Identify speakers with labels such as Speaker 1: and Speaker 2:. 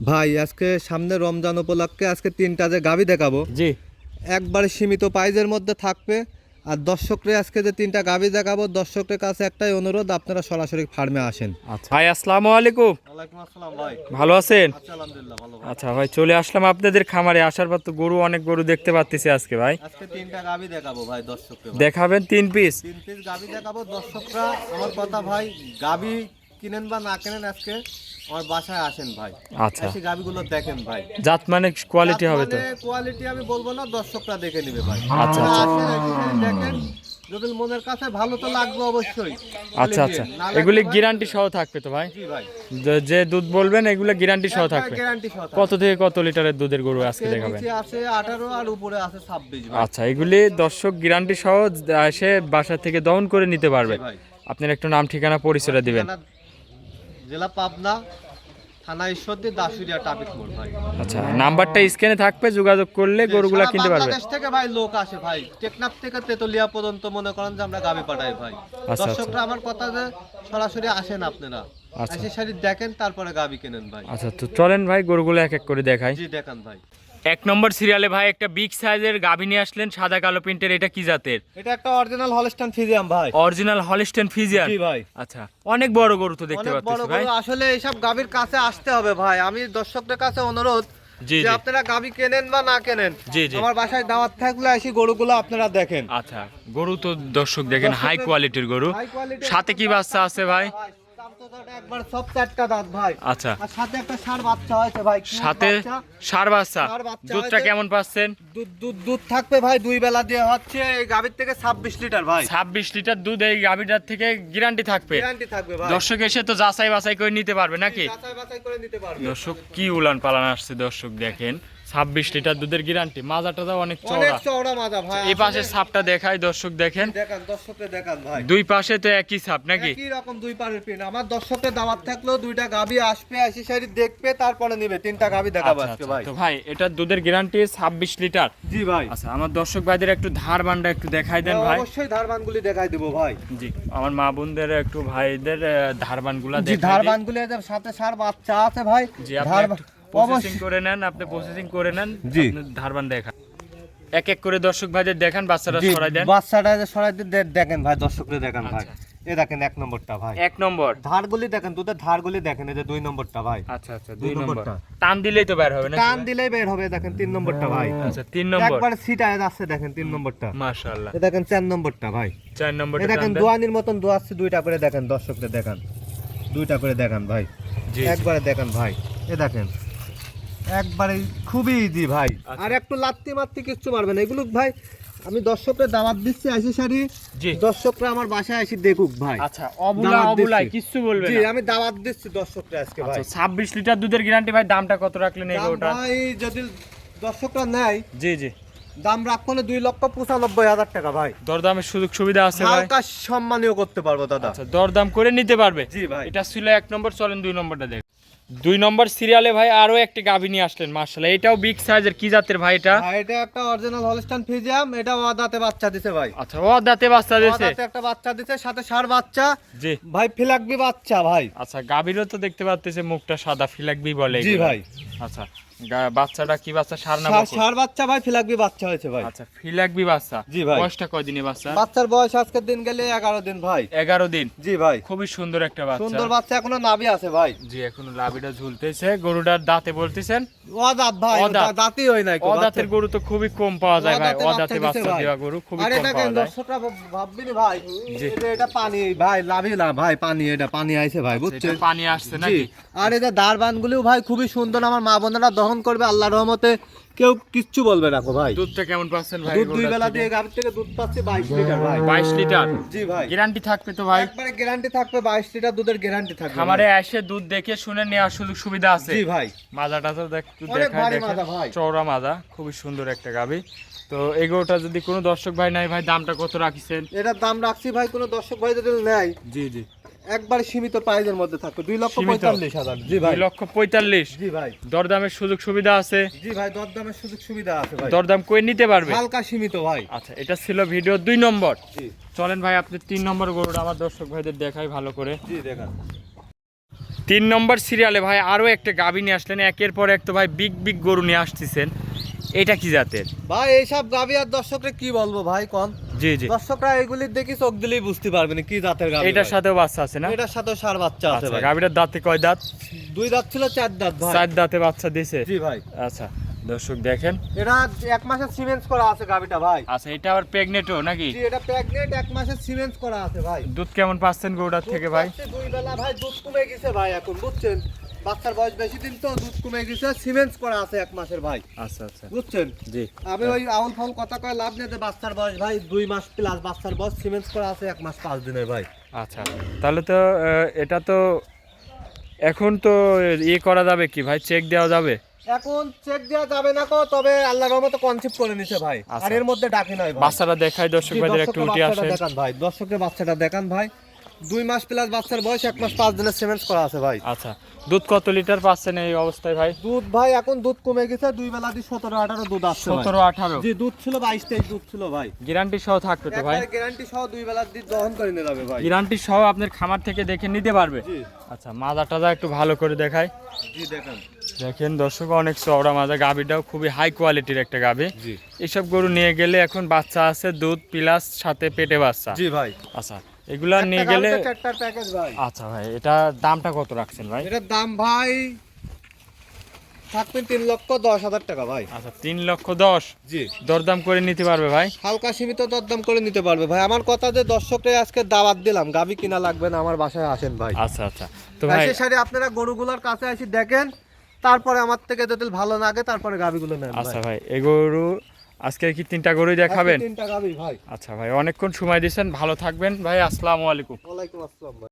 Speaker 1: ভাই আজকে সামনে রমজান উপলক্ষে আজকে তিনটা যে গাভী দেখাবো,
Speaker 2: জি
Speaker 1: একবারে সীমিত প্রাইজের মধ্যে থাকবে। আর দর্শকরা আজকে যে তিনটা গাভী দেখাবো, দর্শকদের কাছে একটাই অনুরোধ, আপনারা সরাসরি ফার্মে আসেন।
Speaker 2: আচ্ছা ভাই, আসসালামু আলাইকুম।
Speaker 1: ওয়ালাইকুম আসসালাম ভাই,
Speaker 2: ভালো আছেন?
Speaker 1: আলহামদুলিল্লাহ ভালো।
Speaker 2: আচ্ছা ভাই, চলে আসলাম আপনাদের খামারে। আসার পর তো গরু, অনেক গরু দেখতে পাচ্ছি আজকে ভাই।
Speaker 1: আজকে তিনটা গাভী দেখাবো ভাই দর্শককে।
Speaker 2: দেখাবেন 3 পিস?
Speaker 1: 3 পিস গাভী দেখাবো দর্শকরা। আমার কথা ভাই, গাভী কিনেন বা না কিনেন, আজকে আমার বাসায় আসেন ভাই।
Speaker 2: আচ্ছা,
Speaker 1: এই গাভীগুলো দেখেন ভাই,
Speaker 2: জাত মানে কোয়ালিটি হবে তো?
Speaker 1: কোয়ালিটি আমি বলবো না, দর্শকরা দেখে নেবে ভাই।
Speaker 2: আচ্ছা আচ্ছা
Speaker 1: আসেন, এসে দেখেন, যদি মনের কাছে ভালো তো লাগবে অবশ্যই।
Speaker 2: আচ্ছা আচ্ছা, এগুলি গ্যারান্টি সহ থাকবে তো ভাই?
Speaker 1: জি ভাই,
Speaker 2: যে দুধ বলবেন এগুলো গ্যারান্টি সহ থাকবে?
Speaker 1: গ্যারান্টি সহ।
Speaker 2: কত থেকে কত লিটারের দুধের গরু আজকে দেখাবেন?
Speaker 1: নিচে আছে 18 আর উপরে আছে 26 ভাই।
Speaker 2: আচ্ছা, এগুলি দর্শক গ্যারান্টি সহ এসে বাসা থেকে দহন করে নিতে পারবে।
Speaker 1: ভাই
Speaker 2: আপনার একটু নাম, ঠিকানা, পরিচয়টা দিবেন।
Speaker 1: জেলা পাবনা, থানা ঈশ্বরদী, দাসুরিয়া, ট্রাফিক মোড় ভাই।
Speaker 2: আচ্ছা, নাম্বারটা স্ক্রিনে থাকবে, যোগাযোগ করলে গরুগুলা কিনতে পারবে।
Speaker 1: বাংলাদেশ থেকে ভাই লোক আসে ভাই, টেকনাফ থেকে তেতুলিয়া পর্যন্ত মনে করেন যে আমরা গাভী পাঠাই ভাই।
Speaker 2: আচ্ছা।
Speaker 1: দর্শকরা আমার কথা যে সরাসরি আসেন আপনারা,
Speaker 2: আচ্ছা।
Speaker 1: এসে শাড়ি দেখেন, তারপরে গাভী কেনেন ভাই।
Speaker 2: আচ্ছা, তো চলেন ভাই গরুগুলো এক এক করে দেখাই।
Speaker 1: জি দেখান ভাই।
Speaker 2: 1 নম্বর সিরিয়ালে ভাই একটা বিগ সাইজের গাভী নিয়ে আসলেন, সাদা কালো প্রিন্টের। এটা কি জাতের?
Speaker 1: এটা একটা অরিজিনাল হলস্টাইন ফ্রিজিয়ান ভাই।
Speaker 2: Original Holstein Friesian?
Speaker 1: জি ভাই।
Speaker 2: আচ্ছা, অনেক বড় গরু তো দেখতে
Speaker 1: অনেক বড়
Speaker 2: পাচ্ছি ভাই।
Speaker 1: গরু। আসলে এইসব গাভীর কাছে আসতে হবে ভাই। আমি দর্শকদের কাছে অনুরোধ,
Speaker 2: জি
Speaker 1: যে
Speaker 2: জি
Speaker 1: আপনারা গাভী কেনেন বা না কেনেন,
Speaker 2: জি জি।
Speaker 1: আমার বাসায় দাওয়াত থাকলে এসে গরুগুলো আপনারা দেখেন।
Speaker 2: আচ্ছা, গরু তো দর্শক দেখেন হাই কোয়ালিটির গরু।
Speaker 1: হাই কোয়ালিটির।
Speaker 2: সাথে কি বাচ্চা আছে ভাই?
Speaker 1: একবার সব চারটা দাঁত ভাই।
Speaker 2: আচ্ছা,
Speaker 1: আর সাথে একটা ষাঁড় বাচ্চা হয়েছে ভাই।
Speaker 2: সাথে ষাঁড় বাচ্চা।
Speaker 1: ষাঁড় বাচ্চা
Speaker 2: দুধটা
Speaker 1: হয়েছে।
Speaker 2: কেমন পাচ্ছেন?
Speaker 1: দুধ থাকবে ভাই, 2 বেলা দিয়ে হচ্ছে। এই গাভীর থেকে 26 লিটার ভাই।
Speaker 2: 26 লিটার দুধ এই গাভীটার থেকে গ্যারান্টি থাকবে।
Speaker 1: গ্যারান্টি থাকবে ভাই।
Speaker 2: দর্শক এসে তো যাচাই বাছাই করে নিতে পারবে নাকি?
Speaker 1: যাচাই বাছাই করে নিতে পারবে।
Speaker 2: দর্শক কি উলান পালান আসছে, দর্শক দেখেন 26 লিটার দুধের গ্যারান্টি। মাজাটা দাও অনেক
Speaker 1: অনেক
Speaker 2: চওড়া।
Speaker 1: চওড়া মাজা ভাই।
Speaker 2: এই পাশে ছাপটা দেখাই, দর্শক দেখেন
Speaker 1: দেখান, দর্শককে দেখান ভাই।
Speaker 2: দুই পাশে তো একই ছাপ নাকি?
Speaker 1: একই রকম দুই পারের পিন। আমার দর্শকদের দাওয়াত থাকলেও দুইটা গাভী আসবে, এসে শাড়ি দেখবে, তারপরে নিবে। তিনটা গাভী দেখাবো
Speaker 2: আচ্ছা,
Speaker 1: আজকে
Speaker 2: আচ্ছা।
Speaker 1: ভাই।
Speaker 2: তো ভাই এটা দুধের গ্যারান্টি 26 লিটার।
Speaker 1: জি ভাই।
Speaker 2: আচ্ছা, আমার দর্শক ভাইদের একটু ধার বান্ডা একটু দেখাই দেন ভাই।
Speaker 1: অবশ্যই ধারবানগুলি দেখাই দেবো ভাই।
Speaker 2: জি, আমার মা বোনদের একটু ভাইদের ধারবানগুলা
Speaker 1: জি,
Speaker 2: দেখাই দিই।
Speaker 1: ধারবানগুলি সাথে ষাঁড় বাচ্চা আছে ভাই।
Speaker 2: জি, আপনি
Speaker 1: ধারবান
Speaker 2: প্রসেসিং করে নেন, আপনি প্রসেসিং করে নেন।
Speaker 1: জি।
Speaker 2: আপনি ধারবান দেখান, এক এক করে দর্শক ভাইদের দেখান, বাচ্চাটা
Speaker 1: জি,
Speaker 2: সরাই দেন।
Speaker 1: বাচ্চাটা যে সরাই দিয়ে দেখেন ভাই, দর্শকদের দেখান ভাই।
Speaker 2: আচ্ছা।
Speaker 1: এ দেখেন 1 নম্বরটা ভাই।
Speaker 2: 1 নম্বর।
Speaker 1: ধারগুলি দেখেন, দুধের ধারগুলি দেখেন। এই যে 2 নম্বরটা ভাই।
Speaker 2: আচ্ছা আচ্ছা, 2
Speaker 1: দুই
Speaker 2: নম্বর।
Speaker 1: নম্বরটা।
Speaker 2: টান দিলেই তো বের হবে না?
Speaker 1: টান দিলেই বের হবে। দেখেন 3 নম্বরটা ভাই।
Speaker 2: আচ্ছা, 3 নম্বর।
Speaker 1: একবার সিটায় যাচ্ছে, দেখেন 3 নম্বরটা।
Speaker 2: মাশাআল্লাহ।
Speaker 1: এ দেখেন 4 নম্বরটা ভাই।
Speaker 2: 4 নম্বরটা
Speaker 1: এ দেখেন
Speaker 2: টান দেন।
Speaker 1: দোয়ানির মতন দোয়াচ্ছে, দুইটা করে দেখেন, দর্শকদের দেখান। দুইটা করে দেখান ভাই।
Speaker 2: জি,
Speaker 1: একবারে দেখান ভাই। এ দেখেন একবারে খুবই ইজি ভাই।
Speaker 2: আচ্ছা।
Speaker 1: আর একটু লাত্তি মাত্তি কিচ্ছু মারবে না এগুলো ভাই। আমি দর্শকদের দাওয়াত দিচ্ছি, আসি শাড়ি
Speaker 2: জি।
Speaker 1: দর্শকরা আমার বাসায় এসে দেখুক ভাই।
Speaker 2: আচ্ছা, অবুলা
Speaker 1: দাওয়াত
Speaker 2: অবুলাই
Speaker 1: দিচ্ছি।
Speaker 2: কিচ্ছু বলবে
Speaker 1: জি,
Speaker 2: না?
Speaker 1: আমি দাওয়াত দিচ্ছি দর্শকরা আজকে ভাই।
Speaker 2: আচ্ছা, 26 লিটার দুধের গ্যারান্টি ভাই। দামটা কত রাখলেন এই
Speaker 1: দাম
Speaker 2: গরুটা?
Speaker 1: ভাই যদি দর্শকরা নেয়,
Speaker 2: জি জি,
Speaker 1: দাম রাখবো না 2,95,000 টাকা ভাই।
Speaker 2: দরদামের সুযোগ সুবিধা আছে ভাই?
Speaker 1: হালকা সম্মানীয় করতে পারবো দাদা।
Speaker 2: আচ্ছা, দরদাম করে নিতে পারবে?
Speaker 1: জি ভাই।
Speaker 2: এটা ছিল 1 নম্বর। চলেন 2 নম্বরটা দেখ। 2 নম্বর সিরিয়ালে ভাই আরো একটি গাভী নিয়ে আসলেন, মাশাআল্লাহ। এটাও বিগ সাইজের। কি জাতের ভাই এটা?
Speaker 1: ভাই এটা একটা অরিজিনাল হলস্টাইন ফ্রিজিয়ান। এটা দাঁতে বাচ্চা দিছে ভাই।
Speaker 2: আচ্ছা, ও দাঁতে বাচ্চা দিয়েছে?
Speaker 1: দাঁতে একটা বাচ্চা দিছে, সাথে ষাঁড় বাচ্চা
Speaker 2: জি।
Speaker 1: ভাই। ফিলাকবি বাচ্চা ভাই।
Speaker 2: আচ্ছা, গাভীরও তো দেখতে পাচ্তেছে মুখটা সাদা, ফিলাকবি বলে
Speaker 1: জি
Speaker 2: এগুলো।
Speaker 1: ভাই।
Speaker 2: আচ্ছা, বাচ্চাটা কি বাচ্চা, ষাঁড় না বকন?
Speaker 1: ষাঁড় বাচ্চা ভাই, ফিলাকবি বাচ্চা হয়েছে ভাই।
Speaker 2: আচ্ছা, ফিলাকবি বাচ্চা।
Speaker 1: জি ভাই।
Speaker 2: বয়সটা কয়দিনে বাচ্চা?
Speaker 1: বাচ্চার বয়স আজকের দিন গেলে 11 দিন ভাই।
Speaker 2: 11 দিন।
Speaker 1: জি ভাই।
Speaker 2: খুবই সুন্দর একটা বাচ্চা।
Speaker 1: সুন্দর বাচ্চা, এখনো নাভি আছে ভাই।
Speaker 2: জি, এখনো লাভিটা ঝুলতেছে। গরুটার দাঁতে বলতেছেন?
Speaker 1: অদাঁত ভাই,
Speaker 2: অদাঁত।
Speaker 1: দাঁতই হয় নাই।
Speaker 2: অদাঁতের গরু তো খুবই কম পাওয়া যায় ভাই। অদাঁতে
Speaker 1: দিছে
Speaker 2: বাচ্চা
Speaker 1: ভাই।
Speaker 2: দেওয়া গরু খুবই
Speaker 1: আর
Speaker 2: কম
Speaker 1: এটা
Speaker 2: পাওয়া যায়।
Speaker 1: দর্শকরা ভাববিনি ভাই,
Speaker 2: জি।
Speaker 1: এটা পানি ভাই, লাভি না ভাই, পানি। এটা পানি আইছে ভাই, বুঝছেন?
Speaker 2: এটা পানি আসছে
Speaker 1: জি।
Speaker 2: নাকি?
Speaker 1: আর এটা দারবানগুলিও ভাই খুবই সুন্দর। আমার মা বোনেরা দহন করবে আল্লাহর রহমতে, কেউ কিচ্ছু বলবে না গো ভাই।
Speaker 2: দুধটা কেমন পাচ্ছেন ভাই?
Speaker 1: দুধ 2
Speaker 2: গরুটার
Speaker 1: বেলা
Speaker 2: থেকে?
Speaker 1: দিয়ে গাভীর থেকে দুধ পাচ্ছি 22 লিটার ভাই।
Speaker 2: 22 লিটার।
Speaker 1: জি ভাই।
Speaker 2: গ্যারান্টি থাকবে তো ভাই?
Speaker 1: একবারে গ্যারান্টি থাকবে, 22 লিটার দুধের গ্যারান্টি থাকবে
Speaker 2: খামারে
Speaker 1: ভাই।
Speaker 2: এসে দুধ দেখে শুনে নেওয়ার সুযোগ সুবিধা আছে?
Speaker 1: জি ভাই।
Speaker 2: মাজাটা তো একটু
Speaker 1: অনেক
Speaker 2: দেখায়
Speaker 1: ভারী
Speaker 2: দেখেন।
Speaker 1: মাজা ভাই।
Speaker 2: চওড়া মাজা, খুবই সুন্দর একটা গাভী। তো এই গরুটা যদি কোনো দর্শক ভাই নাই ভাই, দামটা কত রাখিছেন?
Speaker 1: এটার দাম রাখছি ভাই, কোনো দর্শক ভাই যদি নেয়,
Speaker 2: জি জি,
Speaker 1: একবারে সীমিত প্রাইজের মধ্যে থাকবে,
Speaker 2: সীমিত?
Speaker 1: 2,45,000। জি ভাই।
Speaker 2: 2,45,000।
Speaker 1: জি ভাই।
Speaker 2: দরদামের সুযোগ সুবিধা আছে?
Speaker 1: জি ভাই, দরদামের সুযোগ সুবিধা আছে ভাই।
Speaker 2: দরদাম করে নিতে পারবে?
Speaker 1: হালকা সীমিত ভাই।
Speaker 2: আচ্ছা, এটা ছিল ভিডিও 2 নম্বর।
Speaker 1: জি।
Speaker 2: চলেন ভাই আপনি 3 নম্বর গরুটা আমার দর্শক ভাইদের দেখাই ভালো করে।
Speaker 1: জি দেখান।
Speaker 2: 3 নম্বর সিরিয়ালে ভাই আরো একটা গাভী নিয়ে আসলেন, একের পর এক তো ভাই বিগ বিগ গরু নিয়ে আসতেছেন, এটা কি জাতের?
Speaker 1: ভাই এইসব গাভী আর দর্শকরা কি বলবো ভাই কন,
Speaker 2: জি জি,
Speaker 1: দর্শকরা এগুলি দেখি চোখ দিলেই বুঝতে পারবেন কি জাতের গাভী।
Speaker 2: এটার সাথেও বাচ্চা আছে না?
Speaker 1: এটার সাথে সার বাচ্চা আছে
Speaker 2: আচ্ছা,
Speaker 1: ভাই।
Speaker 2: গাভীটার দাঁতে কয় দাঁত?
Speaker 1: 2 দাঁত ছিল 4 দাঁত ভাই।
Speaker 2: 4 দাঁতে বাচ্চা দিছে।
Speaker 1: জি ভাই।
Speaker 2: আচ্ছা দর্শক দেখেন,
Speaker 1: এটা 1 মাসের সিমেন্স করা আছে গাভীটা ভাই।
Speaker 2: আচ্ছা এটা আবার প্রেগনেন্টও নাকি?
Speaker 1: জি এটা প্রেগনেন্ট, 1 মাসের সিমেন্স করা আছে ভাই।
Speaker 2: দুধ কেমন পাচ্ছেন গরুটার থেকে ভাই?
Speaker 1: 2 বেলা ভাই দুধ কমে গেছে ভাই, এখন বুঝছেন বাচ্চার বয়স বেশি দিন তো দুধ কমে গেছে, সিমেন্স করা আছে 1 মাসের ভাই।
Speaker 2: আচ্ছা আচ্ছা,
Speaker 1: বুঝছেন,
Speaker 2: জি
Speaker 1: আমি ওই আউল ফাউল কথা কয় লাভ নেই, যে বাচ্চার বয়স ভাই 2 মাস প্লাস, বাচ্চার বয়স সিমেন্স করা আছে 1 মাস 5 দিনের ভাই।
Speaker 2: আচ্ছা, তাহলে তো এটা তো এখন তো ইয়ে করা যাবে কি ভাই, চেক দেওয়া যাবে?
Speaker 1: এখন চেক দেওয়া যাবে না কো, তবে আল্লাহর রহমতে কনসেপ্ট করে নিছে ভাই, আর
Speaker 2: আচ্ছা।
Speaker 1: এর মধ্যে ডাকি নয় ভাই।
Speaker 2: বাচ্চাটা দেখাই দর্শক
Speaker 1: জি,
Speaker 2: ভাইদের একটু
Speaker 1: দর্শককে
Speaker 2: উঠে
Speaker 1: বাচ্চাটা
Speaker 2: আসেন।
Speaker 1: দেখান ভাই, দর্শককে বাচ্চাটা দেখান ভাই। 2 মাস প্লাস বাচ্চার বয়স, 1 মাস 5 দিনের সিমেন্স করা আছে ভাই।
Speaker 2: আচ্ছা, দুধ কত লিটার পাচ্ছেন এই অবস্থায় ভাই?
Speaker 1: দুধ ভাই এখন দুধ কমে গেছে, 2 বেলা দিয়ে 17-18 দুধ আসছে ভাই।
Speaker 2: 17-18?
Speaker 1: জি দুধ ছিল 22-23 দুধ ছিল ভাই।
Speaker 2: গ্যারান্টি সহ থাকবে তো ভাই?
Speaker 1: একবারে গ্যারান্টি সহ 2 বেলা দিয়ে দহন করে নিয়ে যাবে ভাই।
Speaker 2: গ্যারান্টি সহ আপনার খামার থেকে দেখে নিতে পারবে?
Speaker 1: জি
Speaker 2: আচ্ছা, মাজা টাজা একটু ভালো করে দেখায়।
Speaker 1: জি দেখান।
Speaker 2: দেখেন দর্শক, অনেক চওড়া মাজা, গাভীটাও খুবই হাই কোয়ালিটির একটা গাভী।
Speaker 1: জি
Speaker 2: এইসব গরু নিয়ে গেলে এখন বাচ্চা আছে, দুধ প্লাস সাথে পেটে বাচ্চা।
Speaker 1: জি ভাই।
Speaker 2: আচ্ছা, এগুলা নিয়ে গেলে,
Speaker 1: চারটার প্যাকেজ ভাই।
Speaker 2: আচ্ছা ভাই এটা দামটা কত রাখছেন ভাই?
Speaker 1: এটার দাম ভাই থাকবেন 3,10,000 টাকা ভাই।
Speaker 2: আচ্ছা, 3,10,000।
Speaker 1: জি
Speaker 2: দরদাম করে নিতে পারবে ভাই?
Speaker 1: হালকা সীমিত দরদাম করে নিতে পারবে ভাই। আমার কথা যে দর্শকরা আজকে দাওয়াত দিলাম, গাবি কিনা লাগবে না, আমার বাসায় আসেন ভাই।
Speaker 2: আচ্ছা আচ্ছা, তো ভাই
Speaker 1: এসে সারি আপনারা গরুগুলোর কাছে এসে দেখেন, তারপরে আমার থেকে যদি ভালো লাগে তারপরে গাবিগুলো নেন
Speaker 2: আচ্ছা ভাই, এই গরু আজকে কি 3টা গরুই দেখাবেন?
Speaker 1: 3টা গাবি ভাই।
Speaker 2: আচ্ছা ভাই, অনেকক্ষণ সময় দিয়েছেন, ভালো থাকবেন ভাই, আসসালামু আলাইকুম।
Speaker 1: ওয়ালাইকুম আসসালাম ভাই।